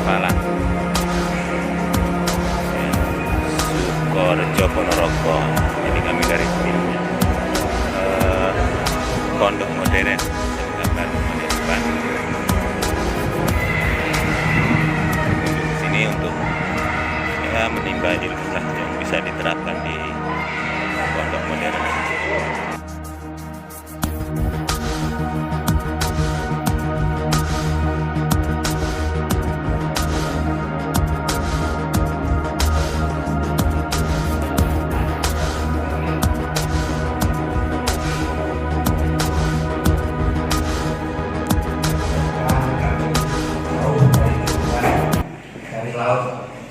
Malang, Sukorejo, Ponorogo. Ini kami dari timnya Pondok Modern gambar di depan. Di sini untuk ya menimba ilmu lah yang bisa diterapkan di Pondok Modern.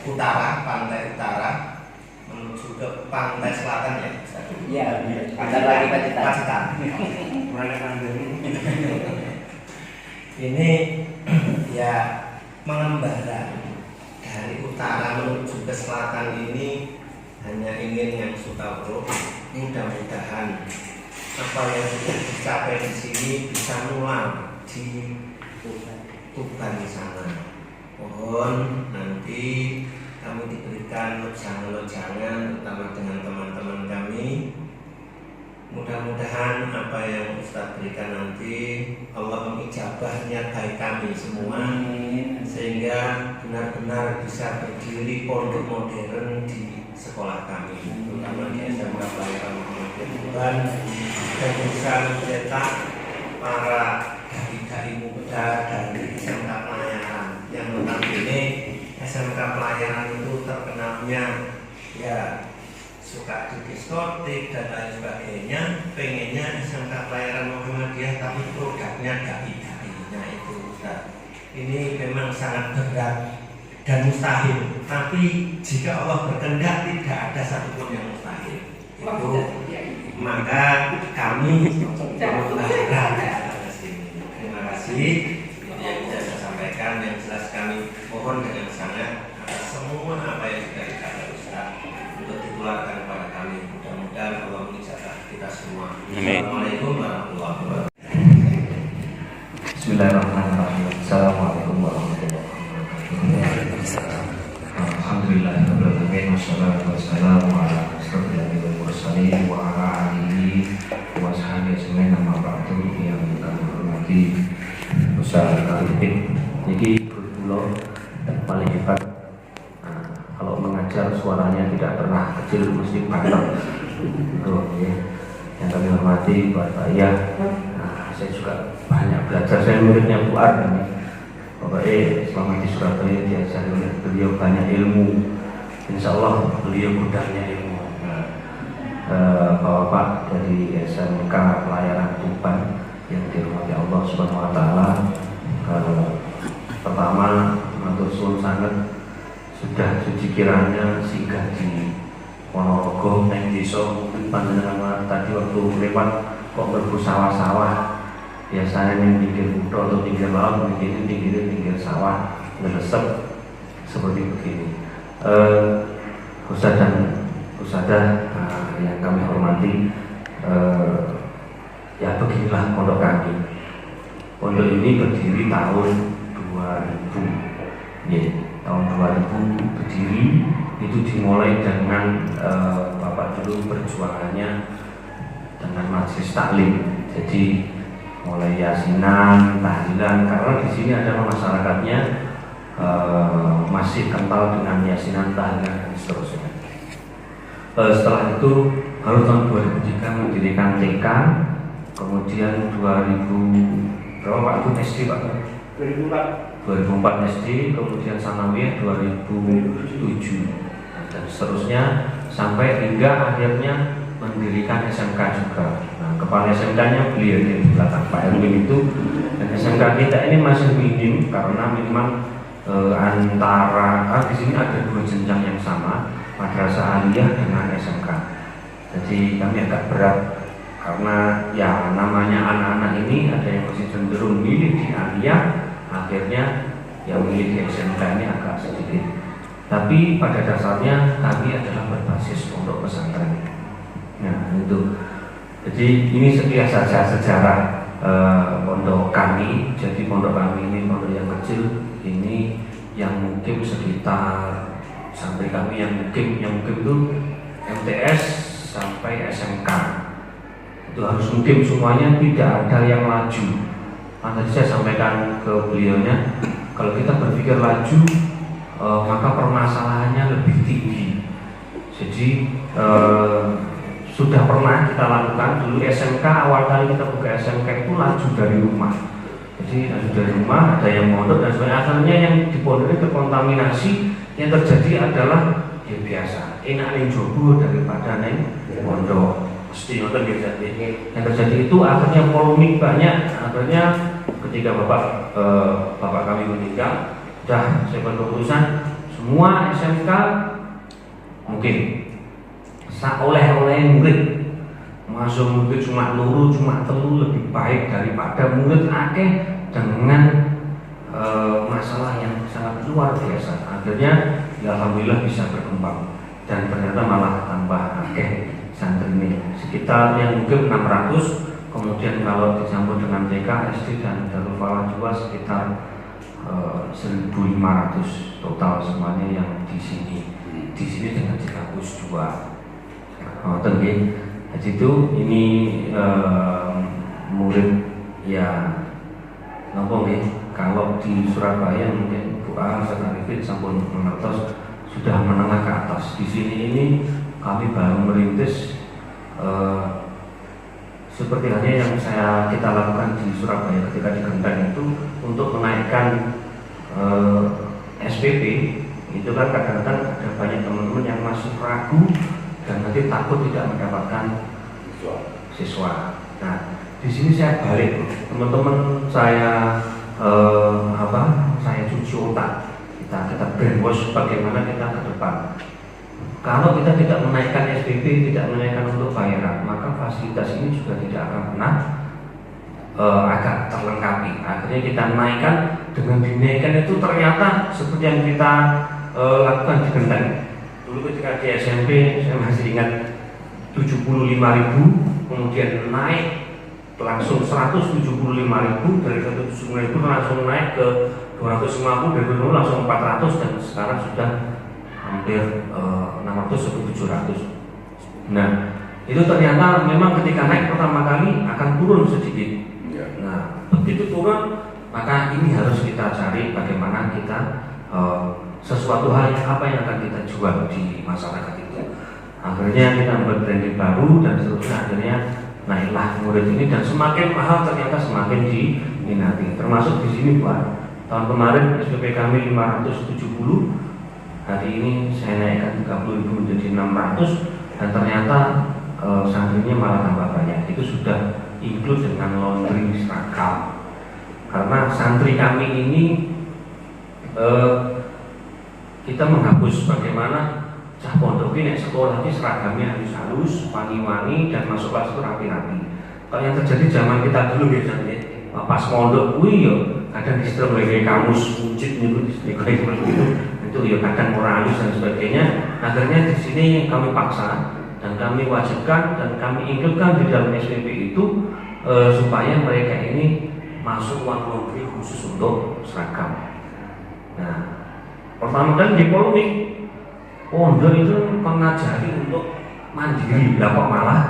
Utara, pantai utara menuju ke pantai selatan ya. Iya, ada lagi Pacitan. Ini ya mengembara dari utara menuju ke selatan ini hanya ingin yang suka bro. Mudah-mudahan apa yang sudah dicapai di sini bisa nular di Tuban di sana. Mohon nanti kami diberikan lojangan-lojangan terutama dengan teman-teman kami. Mudah-mudahan apa yang Ustaz berikan nanti Allah mengijabah niat baik kami semua, sehingga benar-benar bisa berdiri pondok modern di sekolah kami, terutama di SMK Pelayaran Muhammadiyah Tuban, dan bisa mencetak para dai-dai muda dari SMK Pelayaran yang notabene SMK Pelayaran itu terkenalnya ya suka di diskotik dan lain sebagainya. Pengennya SMK Pelayaran Muhammadiyah tapi produknya dai-dainya itu Ustaz. Ini memang sangat berat dan mustahil, tapi jika Allah berkehendak tidak ada satupun yang mustahil. Itu maka kami berharap. Terima kasih yang bisa saya sampaikan. Yang jelas kami mohon dengan sangat atas semua apa yang sudah dikatakan Ustaz untuk ditularkan kepada kami. Mudah-mudahan Allah mengijabah kita semua. Assalamualaikum warahmatullahi wabarakatuh. Bismillahirrahmanirrahim. Assalamualaikum warahmatullahi wabarakatuh. Alhamdulillahirabbil alamin wassalatu wassalamu ala asyrofil mursalin wa ala alihi wa sahbihi ajmain, amma ba'du. Yang kami hormati Ustaz Arifin, jadi berpulau paling hebat. Kalau mengajar suaranya tidak pernah kecil, mesti banyak. Yang kami hormati Pak Ayah, saya juga banyak belajar. Saya muridnya Bu Ar ini. Pokoknya selama di Surabaya diajari oleh beliau banyak ilmu. Insya Allah beliau gudangnya ilmu. Bapak dari SMK Pelayaran Tuban yang dirahmati Allah Subhanahu Wa Taala, pertama matur suwun sangat sudah suci kiranya singgah di Ponorogo neng desa. Mungkin panjenengan tadi waktu lewat kok mlebu sawah-sawah, biasanya yang pinggir kutho atau pinggir laut, ini pinggir sawah ngeresep seperti begini. Ustaz dan Ustazah yang kami hormati, ya beginilah pondok kami. Pondok ini berdiri tahun 2000, ya, tahun 2000 berdiri. Itu dimulai dengan Bapak dulu perjuangannya dengan majelis taklim. Jadi mulai yasinan, tahlilan, karena di sini adalah masyarakatnya masih kental dengan yasinan, tahlilan dan seterusnya. Setelah itu baru tahun 2003 mendirikan TK, kemudian 2000 berapa waktu SD Pak? 2004 SD, kemudian sanawiyah 2007 dan seterusnya sampai hingga akhirnya mendirikan SMK juga. Nah, kepala SMK-nya beliau di belakang Pak Erwin itu, dan SMK kita ini masih minim karena memang antara di sini ada dua jenjang yang sama, madrasah aliyah dengan SMK. Jadi kami agak berat karena ya namanya anak-anak ini ada yang masih cenderung milih di aliyah, akhirnya yang milih di SMK ini agak sedikit. Tapi pada dasarnya kami adalah berbasis pondok pesantren. Nah itu, jadi ini sekian saja sejarah pondok kami. Jadi pondok kami ini pondok yang kecil ini yang mungkin sekitar sampai kami yang mungkin itu MTS sampai SMK itu harus mungkin semuanya, tidak ada yang laju. Tadi saya sampaikan ke beliaunya, kalau kita berpikir laju maka permasalahannya lebih tinggi. Jadi sudah pernah kita lakukan dulu SMK, awal kali kita buka SMK itu laju dari rumah. Jadi laju dari rumah, ada yang mondok dan sebagainya. Akhirnya yang di pondok itu terkontaminasi. Yang terjadi adalah ya biasa, enak ning jowo daripada ning pondok. Mesti ngoten nggih jadi. Yang terjadi itu akhirnya polemik banyak. Akhirnya ketika bapak kami meninggal, sudah saya buat keputusan semua SMK mungkin oleh murid masuk murid cuma luru, cuma telu lebih baik daripada murid akeh dengan masalah yang sangat luar biasa. Akhirnya ya alhamdulillah bisa berkembang dan ternyata malah tambah akeh santri ini, sekitar yang mungkin 600. Kemudian kalau dicampur dengan TK, SD dan Darul Falah juga sekitar 1.500 total semuanya yang di sini dengan di kampus 2. Jadi itu ini murid ya ngomong ya, kalau di Surabaya mungkin Bu A dan Arifin sampun mengertos sudah menengah ke atas. Di sini ini kami baru merintis seperti halnya yang kita lakukan di Surabaya ketika di Genteng itu untuk menaikkan SPP. Itu kan kadang-kadang ada banyak teman-teman yang masih ragu dan nanti takut tidak mendapatkan siswa. Nah, di sini saya balik, teman-teman saya saya cuci otak, kita brainwash bagaimana kita ke depan. Kalau kita tidak menaikkan SPP, tidak menaikkan untuk bayaran, maka fasilitas ini juga tidak akan pernah agak terlengkapi. Akhirnya kita naikkan, dengan dinaikkan itu ternyata seperti yang kita lakukan di Genteng. Dulu ketika di SMP saya masih ingat 75.000, kemudian naik langsung 175.000, dari 175.000 langsung naik ke 250, dari 250 langsung 400 dan sekarang sudah hampir 600 sampai 700. Nah, itu ternyata memang ketika naik pertama kali akan turun sedikit. Nah, begitu turun maka ini harus kita cari bagaimana kita sesuatu hal apa yang akan kita jual di masyarakat itu. Akhirnya kita membuat branding baru dan seterusnya, akhirnya naiklah murid ini dan semakin mahal ternyata semakin diminati. Termasuk di sini Pak, tahun kemarin SPP kami 570, hari ini saya naikkan 30.000 menjadi 600 dan ternyata santrinya malah tambah banyak. Itu sudah include dengan laundry seragam. Karena santri kami ini kita menghapus bagaimana cah pondok ini sekolah ini seragamnya halus-halus, wangi-wangi dan masuk kelas itu rapi-rapi. Kalau yang terjadi zaman kita dulu biasanya pas pondok yo kadang distro kayak kamus wujud itu ya kadang moralis dan sebagainya. Akhirnya di sini kami paksa dan kami wajibkan dan kami includekan di dalam SPP itu supaya mereka ini masuk uang laundry khusus untuk seragam. Nah, pertama kali di polemik pondok itu mengajari untuk mandiri, kok malah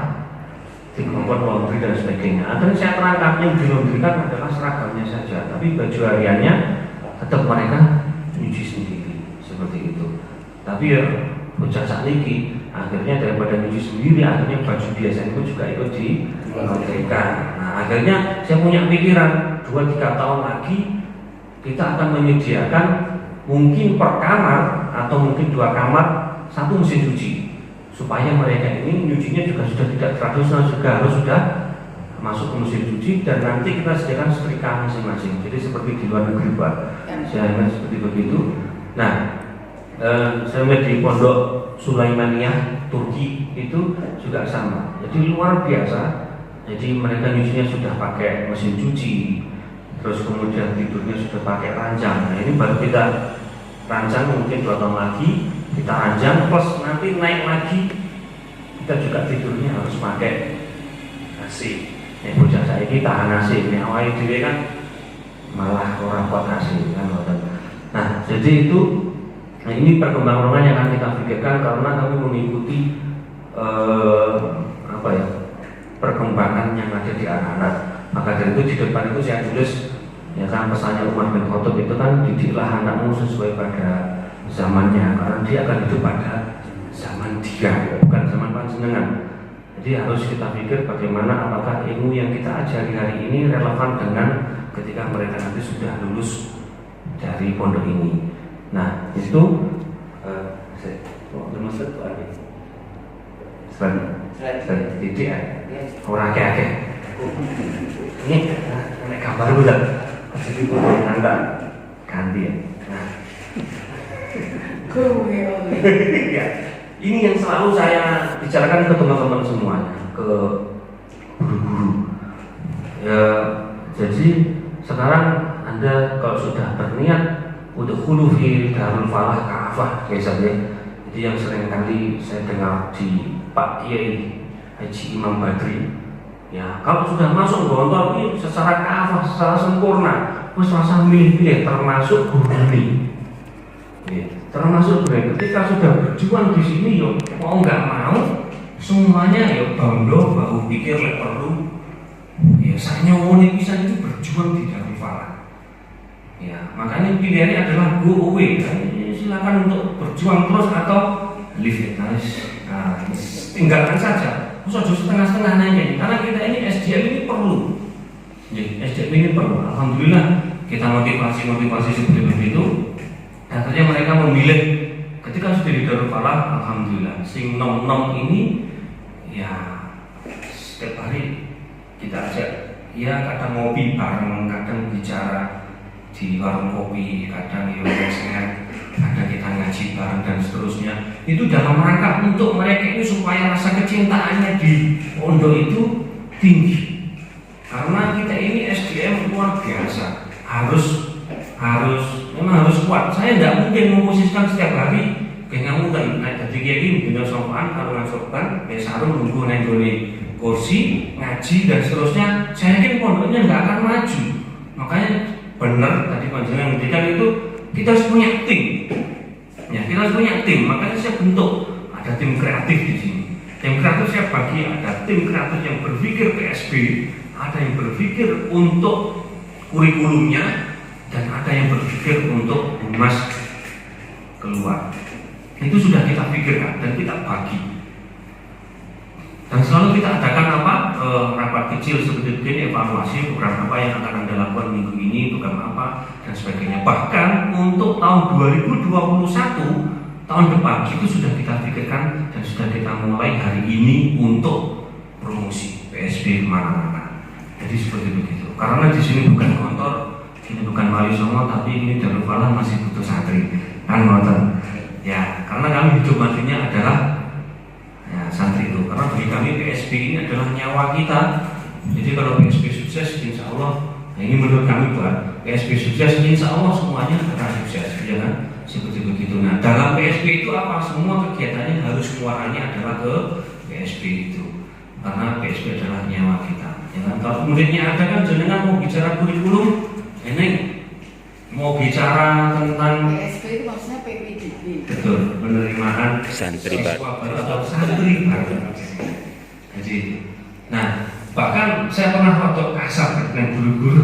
dikongkon laundry dan sebagainya. Akhirnya saya terangkan yang dilaundrykan adalah seragamnya saja, tapi baju hariannya tetap mereka nyuci sendiri seperti itu. Tapi ya bocah sakniki akhirnya daripada nyuci sendiri, akhirnya baju biasa itu juga ikut dilaundrykan. Nah, akhirnya saya punya pikiran 2-3 tahun lagi kita akan menyediakan mungkin per kamar atau mungkin 2 kamar 1 mesin cuci, supaya mereka ini nyucinya juga sudah tidak tradisional, juga harus sudah masuk ke mesin cuci dan nanti kita sediakan setrika masing-masing. Jadi seperti di luar negeri Pak, saya ingat seperti begitu. Nah, saya melihat di Pondok Sulaimaniyah Turki itu juga sama. Jadi luar biasa. Jadi mereka nyucinya sudah pakai mesin cuci, terus kemudian tidurnya sudah pakai ranjang. Nah, ini baru kita rancang mungkin 2 tahun lagi kita ranjang, plus nanti naik lagi kita juga tidurnya harus pakai AC. Ini bocah saya ini tahan AC, ini awalnya diri kan malah orang kuat AC kan. Nah, jadi itu, nah ini perkembangan yang akan kita pikirkan karena kami mengikuti perkembangan yang ada di anak-anak. Maka dari itu di depan itu saya tulis, ya kan, pesannya Umar bin Khattab itu kan, didiklah anakmu sesuai pada zamannya, karena dia akan hidup pada zaman dia, bukan zaman panjenengan. Jadi harus kita pikir bagaimana apakah ilmu yang kita ajari hari ini relevan dengan ketika mereka nanti sudah lulus dari pondok ini. Nah itu maksud selain didik orang akeh ini nek gambar dulu lah, jadi nanti ganti ya. Nah ya, ini yang selalu saya bicarakan ke teman-teman semuanya, ke guru-guru ya. Jadi sekarang Anda kalau sudah berniat untuk khulufi Darul Falah Ka'afah misalnya, jadi yang sering kali saya dengar di Pak Kiai Haji Imam Badri, ya kalau sudah masuk gontor ini secara ka'afah, secara sempurna, terus masa milih-milih, termasuk guru ini, ya, termasuk guru. Ketika sudah berjuang di sini, yo mau nggak mau semuanya yo bondo bahu pikir lek perlu, ya saya nyowone bisa itu berjuang di Darul Falah. Ya makanya pilihannya adalah go away, kan? Silakan untuk berjuang terus atau leave it. Nah, tinggalkan saja. Sudah setengah-setengah nanya, karena kita ini SDM ini perlu. Jadi SDM ini perlu. Alhamdulillah kita motivasi seperti itu. Akhirnya mereka memilih ketika sudah di Darul Falah. Alhamdulillah. Sing nom ini ya setiap hari kita ajak. Ya kadang ngopi bareng, kadang bicara di warung kopi, kadang di restoran, kadang kita ngaji bareng dan seterusnya. Itu dalam rangka untuk mereka ini supaya rasa kecintaannya di pondok itu tinggi. Karena kita ini SDM luar biasa, memang harus kuat. Saya tidak mungkin memposisikan setiap hari kayak kamu kan naik dari kiai bina sopan, kalau nggak sopan, besarun nunggu naik kursi, ngaji dan seterusnya. Saya yakin pondoknya nggak akan maju. Makanya benar tadi panjenengan ngendikan itu kita harus punya tim. Ya, kita harus punya tim. Makanya saya bentuk ada tim kreatif di sini. Tim kreatif saya bagi, ada tim kreatif yang berpikir PSB, ada yang berpikir untuk kurikulumnya, dan ada yang berpikir untuk humas keluar. Itu sudah kita pikirkan dan kita bagi. Dan selalu kita adakan rapat kecil seperti ini, evaluasi program apa yang akan Anda lakukan minggu ini, program apa dan sebagainya. Bahkan untuk tahun 2021 tahun depan itu sudah kita pikirkan dan sudah kita mulai hari ini untuk promosi PSB kemana-mana. Jadi seperti begitu. Karena di sini bukan kantor, ini bukan Wali Songo, tapi ini Darul Falah masih butuh santri. Kan nonton? Ya, karena kami hidup matinya adalah ya, santri itu. Karena bagi kami PSB ini adalah nyawa kita. Jadi kalau PSB sukses, insya Allah. Nah, ini menurut kami buat PSB sukses, insya Allah semuanya akan sukses, ya kan? Seperti begitu. Nah, dalam PSB itu apa? Semua kegiatannya harus muaranya adalah ke PSB itu. Karena PSB adalah nyawa kita. Ya kan? Kalau muridnya ada kan, jenengan mau bicara kurikulum, ini mau bicara tentang PSB itu maksudnya PPDB. betul, penerimaan Santri baru. atau santri baru. Jadi, nah bahkan saya pernah foto kasar dengan guru-guru.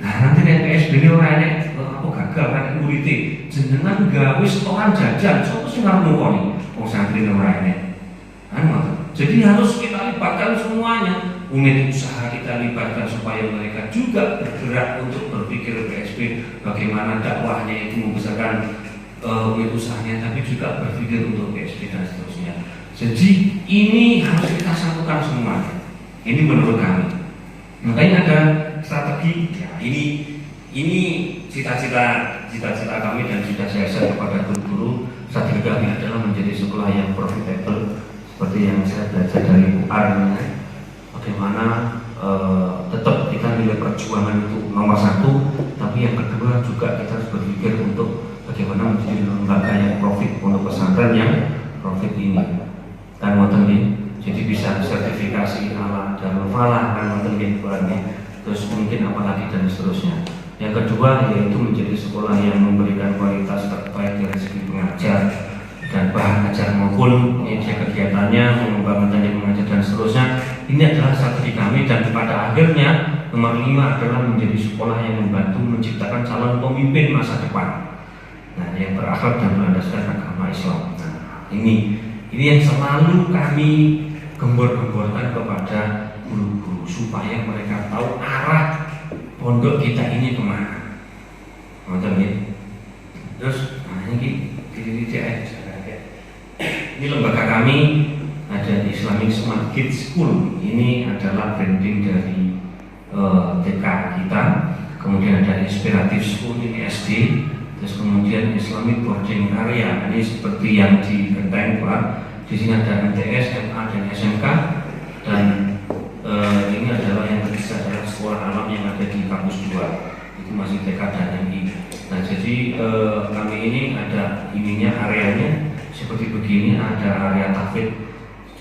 Nah nanti nih PSB ini orangnya aku gagal kan muridnya jenengan gawe setoran jajan, sopo sing ngarep ngkoni wong santri orangnya. Jadi harus kita libatkan semuanya. Unit usaha kita libatkan supaya mereka juga bergerak untuk berpikir PSB bagaimana dakwahnya itu membesarkan unit usahanya, tapi juga berpikir untuk PSB dan seterusnya. Jadi ini harus kita satukan semuanya. Ini menurut kami. Makanya ada strategi. Ya, ini cita-cita kami dan sudah saya share kepada guru-guru. Strategi kami adalah menjadi sekolah yang profitable seperti yang saya belajar dari Bu Ar. Bagaimana tetap kita nilai perjuangan itu nomor satu, tapi yang kedua juga kita harus berpikir untuk bagaimana menjadi lembaga yang profit untuk pesantren yang profit ini. Kan wonten nggih. Jadi bisa sertifikasi ala Darul Falah kan wonten nggih, terus mungkin apalagi dan seterusnya. Yang kedua yaitu menjadi sekolah yang memberikan kualitas terbaik dari segi pengajar dan bahan ajar maupun kegiatannya, mengembangkan teknik mengajar dan seterusnya. Ini adalah strategi kami, dan pada akhirnya nomor 5 adalah menjadi sekolah yang membantu menciptakan calon pemimpin masa depan. Nah, yang berakhlak dan berlandaskan agama Islam. Nah, ini yang selalu kami gembor-gemborkan kepada guru-guru supaya mereka tahu arah pondok kita ini kemana. Nonton ya. Terus, nah ini lembaga kami ada Islamic Smart Kids School. Ini adalah branding dari TK kita. Kemudian ada Inspiratif School, ini SD. Terus kemudian Islamic Boarding Area, ini seperti yang di Genteng Pak. Di sini ada MTS, MA dan SMK. Dan ini adalah yang ketiga adalah sekolah alam yang ada di kampus 2. Itu masih TK dan MI. Nah, jadi kami ini ada ininya, areanya seperti begini. Ada area tahfidz.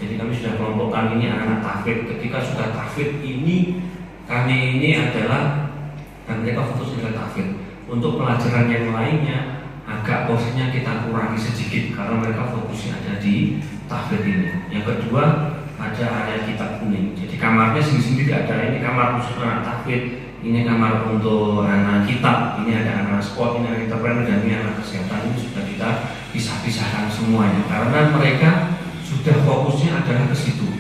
Jadi kami sudah kelompokkan ini anak-anak tahfidz. Ketika sudah tahfidz ini, kami ini adalah dan mereka fokus dengan tahfidz. Untuk pelajaran yang lainnya agak porsinya kita kurangi sedikit karena mereka fokusnya ada di tahfidz ini. Yang kedua ada area kitab kuning. Jadi kamarnya sendiri ada. Ini kamar khusus anak tahfidz, ini kamar untuk anak kitab, ini ada anak sport, ini anak entrepreneur, dan ini anak kesehatan. Ini sudah kita pisah-pisahkan semuanya karena mereka sudah fokusnya adalah ke situ.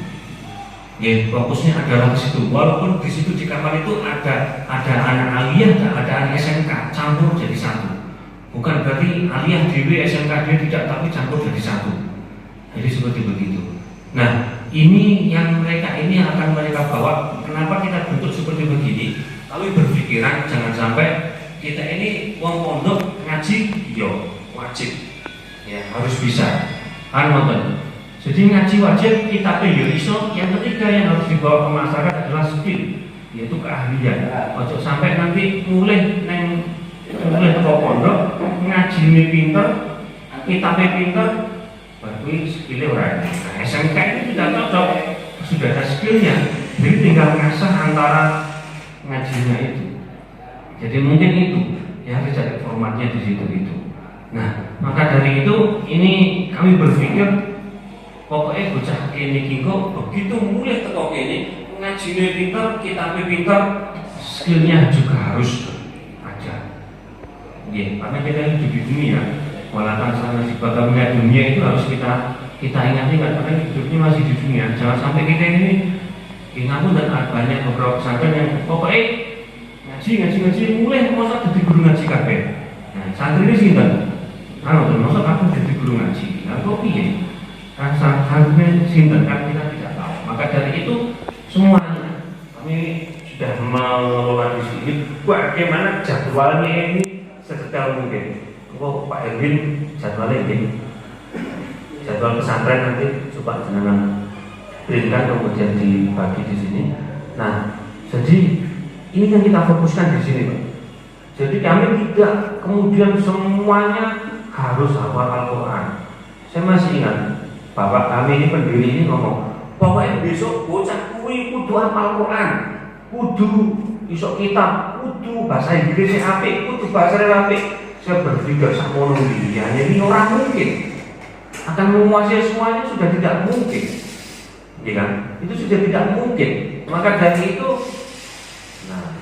Ya, fokusnya adalah ke situ. Walaupun di situ di kamar itu ada anak aliyah dan ada anak SMK campur jadi satu. Bukan berarti aliyah dewi SMK dewi tidak, tapi campur jadi satu. Jadi seperti begitu. Nah, ini yang mereka ini akan mereka bawa. Kenapa kita bentuk seperti begini? Kami berpikiran jangan sampai kita ini wong pondok ngaji, yo wajib, ya harus bisa. Kan nonton. Jadi ngaji wajib, kita yo iso. Yang ketiga yang harus dibawa ke masyarakat adalah skill, yaitu keahlian. Ojo sampai nanti mulai ke pondok ngaji ini pinter, kitabnya pinter, berarti skillnya orang. Nah, SMK ini tidak cocok, sudah ada skillnya, jadi tinggal ngasah antara ngajinya itu. Jadi mungkin itu ya harus cari formatnya di situ itu. Nah, maka dari itu ini kami berpikir pokoknya bocah kene kiko begitu mulai teko kene ngajine pinter, kitabnya pinter, skillnya juga harus ada. Ya, karena kita hidup di dunia, walaupun sana di bagian dunia itu harus kita ingat-ingat karena hidupnya masih di dunia. Jangan sampai kita ini pun dan banyak beberapa pesantren yang pokoknya ngaji mulai masa jadi guru ngaji kabeh. Nah, santri ini sinten? Kalau masa aku jadi guru ngaji, nah kok piye? Santri sinten kan kita tidak tahu. Maka dari itu semuanya kami sudah mengelola di sini bagaimana jadwalnya ini sedetail mungkin. Kok Pak Erwin jadwalnya ini jadwal pesantren nanti coba jenengan printkan kemudian dibagi di sini. Nah, jadi ini yang kita fokuskan di sini, Pak. Jadi kami tidak kemudian semuanya harus hafal Al-Quran. Saya masih ingat bapak kami ini pendiri ini ngomong, pokoknya besok bocah kuwi kudu hafal Al-Quran, kudu iso kitab, kudu bahasa Inggrisnya apik, kudu bahasa Arab apik. Saya berpikir sakmono iki, ini orang mungkin akan menguasai semuanya, sudah tidak mungkin. Ya kan? Itu sudah tidak mungkin. Maka dari itu, nah,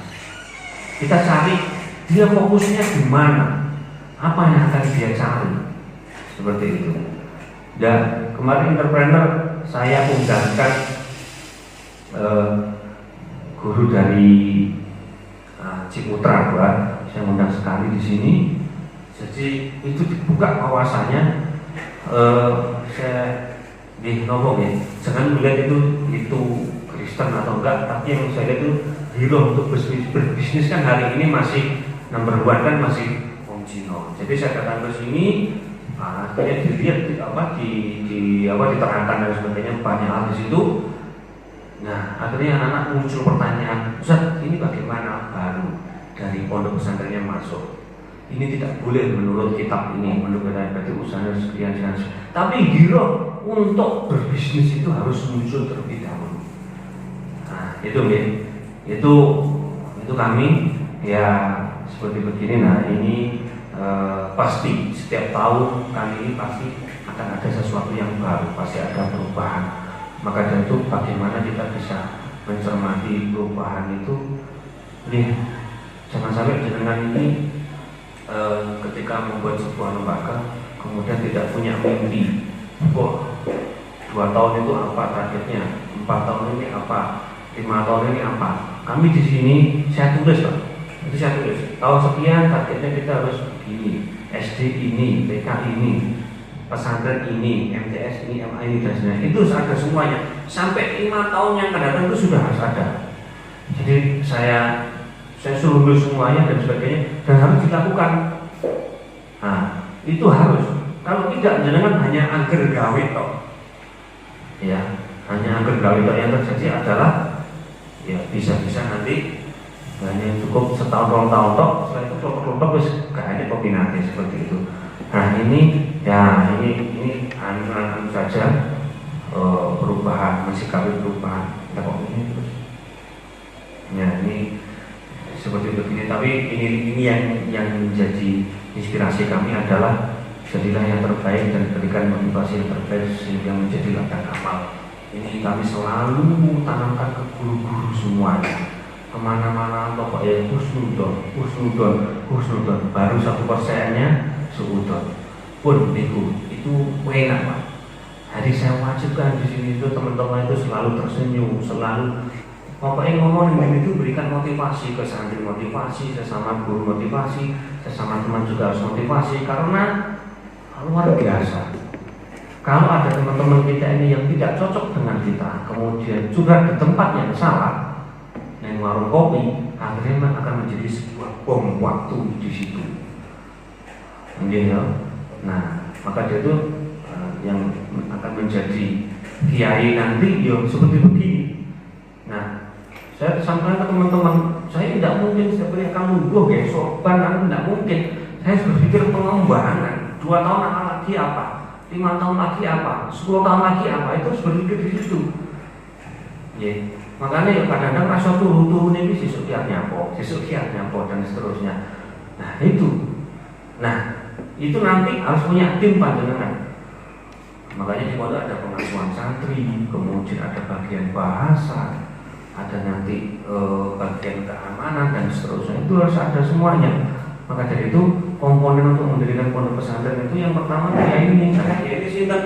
kita cari dia fokusnya di mana, apa yang akan dia cari, seperti itu. Dan kemarin entrepreneur saya undangkan guru dari Ciputra, Pak. Saya undang sekali di sini. Jadi itu dibuka wawasannya. Saya ngomong ya, jangan melihat itu Kristen atau enggak, tapi yang saya lihat itu hero untuk berbisnis kan hari ini masih number one kan masih Wong Cino. Jadi saya datang ke sini, akhirnya dilihat diterangkan dan sebagainya banyak hal di situ. Nah, akhirnya anak muncul pertanyaan, Ustaz, ini bagaimana baru dari pondok pesantrennya masuk? Ini tidak boleh menurut kitab ini, menurut berarti usaha sekian. Tapi hero untuk berbisnis itu harus muncul terlebih dahulu. Nah, itu kami ya seperti begini. Nah ini pasti setiap tahun kali ini pasti akan ada sesuatu yang baru, pasti ada perubahan. Maka dari itu bagaimana kita bisa mencermati perubahan itu, jangan sampai jenengan ini ketika membuat sebuah lembaga kemudian tidak punya mimpi. 2 tahun itu apa targetnya, 4 tahun ini apa, 5 tahun ini apa. Kami di sini saya tulis Pak. Itu saya tulis tahun sekian targetnya kita harus begini, SD ini, TK ini, pesantren ini, MTS ini, MA ini dan sebagainya. Itu ada semuanya. Sampai 5 tahun yang akan datang itu sudah harus ada. Jadi saya suruh nulis semuanya dan sebagainya, dan harus dilakukan. Nah, itu harus. Kalau tidak, jangan hanya angker gawe toh. Ya, hanya angker gawe toh. Yang terjadi adalah ya bisa-bisa nanti hanya cukup setahun 2 tahun toh, setelah itu kelompok-kelompok wis kayaknya kopi nanti seperti itu. Nah ini ya ini anu saja perubahan, mensikapi perubahan. Ya kok ini terus. Ya ini seperti begini. Tapi ini yang menjadi inspirasi kami adalah jadilah yang terbaik dan berikan motivasi yang terbaik sehingga menjadi ladang amal. Ini kami selalu tanamkan ke guru-guru semuanya. Kemana-mana pokoknya husnudon, baru 1%-nya suudon. Pun itu enak Pak. Jadi saya wajibkan di sini itu teman-teman itu selalu tersenyum, selalu pokoknya ngomong itu berikan motivasi ke santri, motivasi sesama guru, motivasi sesama teman juga harus motivasi, karena luar biasa. Kalau ada teman-teman kita ini yang tidak cocok dengan kita, kemudian curhat di tempat yang salah, yang warung kopi, akhirnya akan menjadi sebuah bom waktu di situ. Nah, maka itu yang akan menjadi kiai nanti seperti begini. Nah, saya sampaikan ke teman-teman, saya tidak mungkin seperti kamu guys, sorban, tidak mungkin. Saya berpikir pengembangan, 2 tahun akan lagi apa, 5 tahun lagi apa, 10 tahun lagi apa, itu harus berpikir di situ. Makanya kadang-kadang rasa turun ini sesuk nyapo, dan seterusnya. Nah itu nanti harus punya tim panjenengan. Makanya di pondok ada pengasuhan santri, kemudian ada bagian bahasa, ada nanti bagian keamanan dan seterusnya. Itu harus ada semuanya. Maka dari itu komponen untuk mendirikan pondok pesantren itu yang pertama kiai ini, karena kiai ini sinten.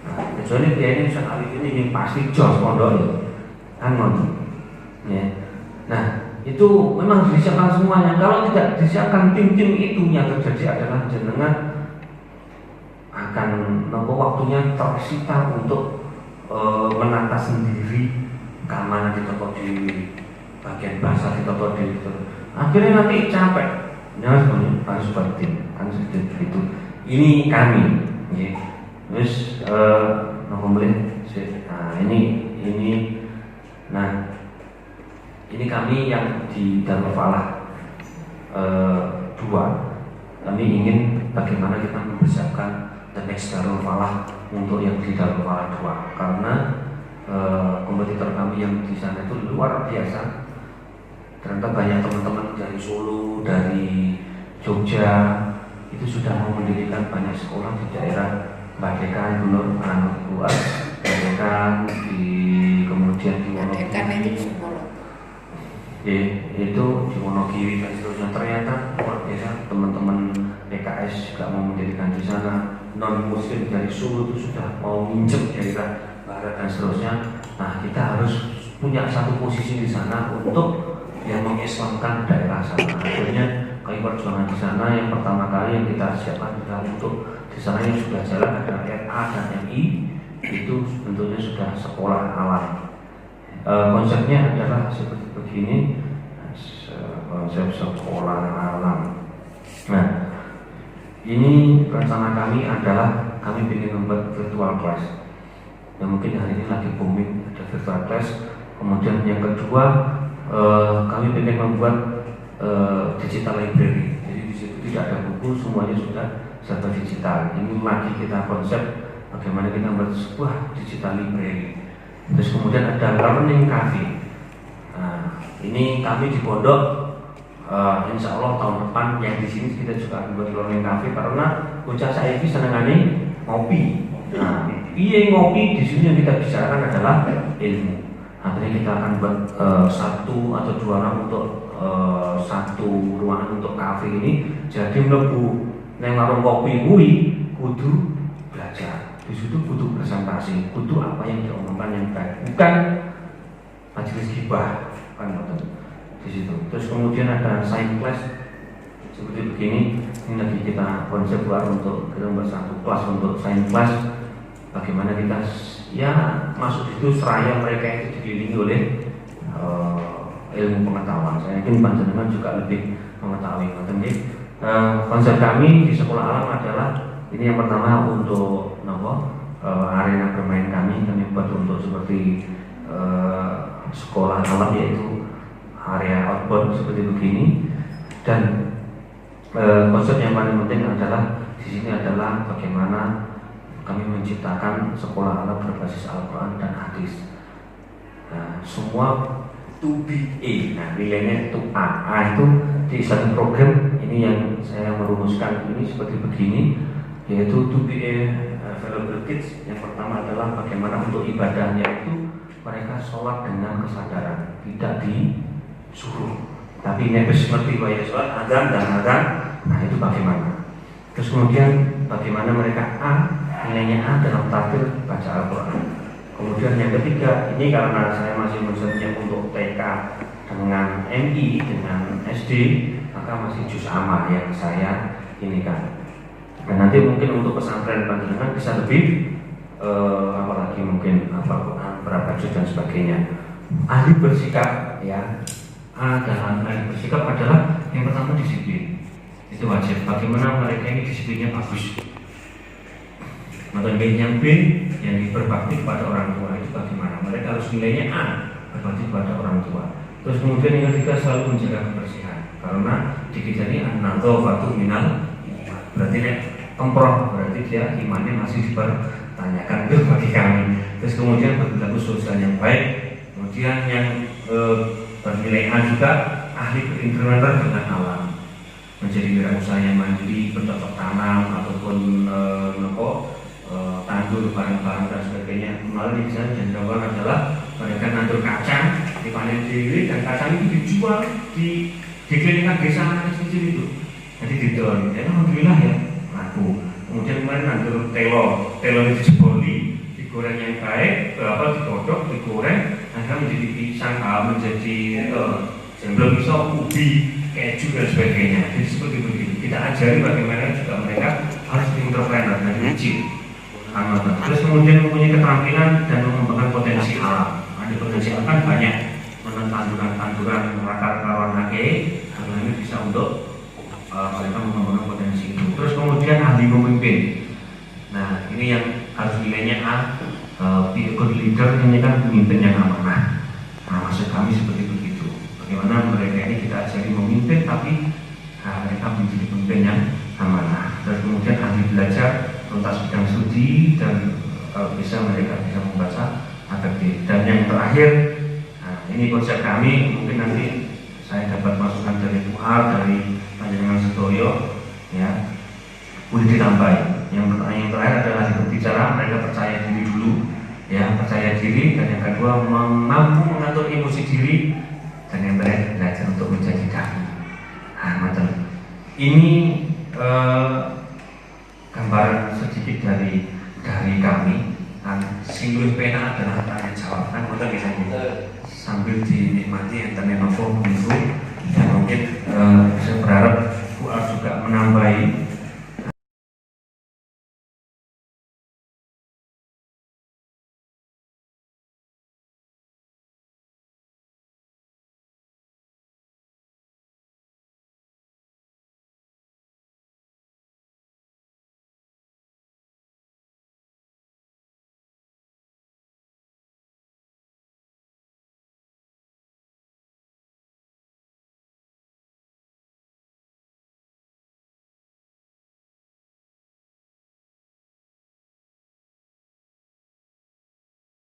Nah, kecuali kiai ini sekali ini pasti jos pondok ya. Nah itu memang disiapkan semuanya. Kalau tidak disiapkan tim-tim itu, yang terjadi adalah jenengan akan waktunya tersita untuk menata sendiri keamanan di toko diri, bagian bahasa di toko diri. Akhirnya nanti capek. Jangan semuanya harus bertim, kan seperti itu. Ini kami, ya. Terus ini kami yang di Darul Falah 2. Kami ingin bagaimana kita mempersiapkan the next Darul Falah untuk yang di Darul Falah 2, karena kompetitor kami yang di sana itu luar biasa. Ternyata banyak teman-teman dari Solo, dari Jogja itu sudah mau mendirikan banyak sekolah di daerah Badekan dulu, Badekan kemudian di Wonogiri. Itu di Wonogiri dan seterusnya. Ternyata luar biasa, teman-teman PKS juga mau mendirikan di sana. Non Muslim dari Solo itu sudah mau minjem daerah barat dan seterusnya. Nah kita harus punya satu posisi di sana untuk yang mengislamkan daerah sana. Akhirnya kami perjuangan di sana yang pertama kali yang kita siapkan adalah untuk di sana yang sudah jalan ada RA dan MI, itu bentuknya sudah sekolah alam. Konsepnya adalah seperti begini, konsep sekolah alam. Nah, ini rencana kami adalah kami ingin membuat virtual class. Yang mungkin hari ini lagi booming, ada virtual class. Kemudian yang kedua, kami ingin membuat digital library. Jadi di situ tidak ada buku, semuanya sudah serba digital. Ini lagi kita konsep bagaimana kita membuat sebuah digital library. Terus kemudian ada learning cafe. Nah, ini kami di pondok insya Allah tahun depan yang di sini kita juga akan buat learning cafe karena bocah saya ini senengane ngopi. Nah, ngopi di sini yang kita bicarakan adalah ilmu. Nanti kita akan buat 1 atau 2 orang untuk satu ruangan untuk kafe ini. Jadi mlebu nang warung kopi kuwi kudu belajar. Di situ kudu presentasi, kudu apa yang diomongkan yang baik, bukan majelis gibah kan di situ. Terus kemudian ada science class seperti begini. Ini lagi kita konsep baru untuk kita membuat satu kelas untuk science class. Bagaimana kita ya masuk itu seraya mereka itu dikelilingi oleh ilmu pengetahuan. Saya yakin panjenengan juga lebih mengetahui. Konsep kami di sekolah alam adalah ini yang pertama untuk arena bermain kami buat untuk seperti sekolah alam, yaitu area outbound seperti begini. Dan konsep yang paling penting adalah di sini adalah bagaimana kami menciptakan sekolah alam berbasis Al-Quran dan hadis. Nah, semua to be A, nah nilainya to A. Itu di satu program ini yang saya merumuskan ini seperti begini, yaitu to be A Valuable Kids. Yang pertama adalah bagaimana untuk ibadahnya itu mereka sholat dengan kesadaran, tidak disuruh, tapi nebes ngerti bahwa sholat azan dan azan. Nah itu bagaimana. Terus kemudian bagaimana mereka A, nilainya A dalam tartil baca Al-Quran. Kemudian yang ketiga, ini karena saya masih konsepnya untuk TK dengan MI dengan SD, maka masih juz amma yang saya ini kan. Dan nanti mungkin untuk pesantren panjenengan bisa lebih apalagi mungkin Al-Quran berapa juz dan sebagainya. Ahli bersikap ya. Dalam ahli bersikap adalah yang pertama disiplin. Itu wajib. Bagaimana mereka ini disiplinnya bagus. Maka yang B yang berbakti kepada orang tua itu bagaimana? Mereka harus nilainya A, berbakti kepada orang tua. Terus kemudian yang ketiga selalu menjaga kebersihan. Karena di kita ini an-nadhafatu minal iman. Berarti kemproh, berarti dia imannya masih dipertanyakan. Itu bagi kami. Terus kemudian berlaku sosial yang baik. Kemudian yang bernilai A juga ahli berintervensi dengan alam, menjadi wirausaha yang mandiri, bercocok tanam ataupun tandur barang-barang dan sebagainya. Malah di sana yang dilakukan adalah mereka nandur kacang, dipanen sendiri dan kacang itu dijual di kelilingkan desa kecil itu. Jadi dijual. Ya alhamdulillah ya laku. Kemudian kemarin nandur telo itu dijeboli, digoreng yang baik, digodok, digoreng, akhirnya menjadi pisang, menjadi jambal pisau, ubi, keju dan sebagainya. Jadi seperti begitu. Kita ajari bagaimana juga mereka harus entrepreneur dari kecil. Terus kemudian mempunyai keterampilan dan mengembangkan potensi alam. Ada potensi alam kan banyak, tanduran rakar-rakar nake, karena ini bisa untuk mereka mengembangkan potensi itu. Terus kemudian ahli memimpin. Nah ini yang harus nilainya A. Good leader ini kan pemimpin yang amanah. Nah maksud kami seperti begitu. Bagaimana mereka ini kita ajari memimpin, tapi mereka menjadi pemimpin yang amanah. Terus kemudian ahli belajar tuntas bidang studi dan bisa mereka bisa membaca ATB. Dan yang terakhir, nah, ini konsep kami, mungkin nanti saya dapat masukan dari Tuhan, dari Panjenengan Sedoyo, ya boleh ditambahin. Yang terakhir adalah berbicara, mereka percaya diri dulu, ya percaya diri. Dan yang kedua mampu mengatur emosi diri. Dan yang terakhir belajar untuk menjadi kami. Nah, ini gambaran sedikit dari kami. Singgung pena adalah tanya jawab kan, betul misalnya sambil dinikmati internet novel itu. Dan mungkin saya berharap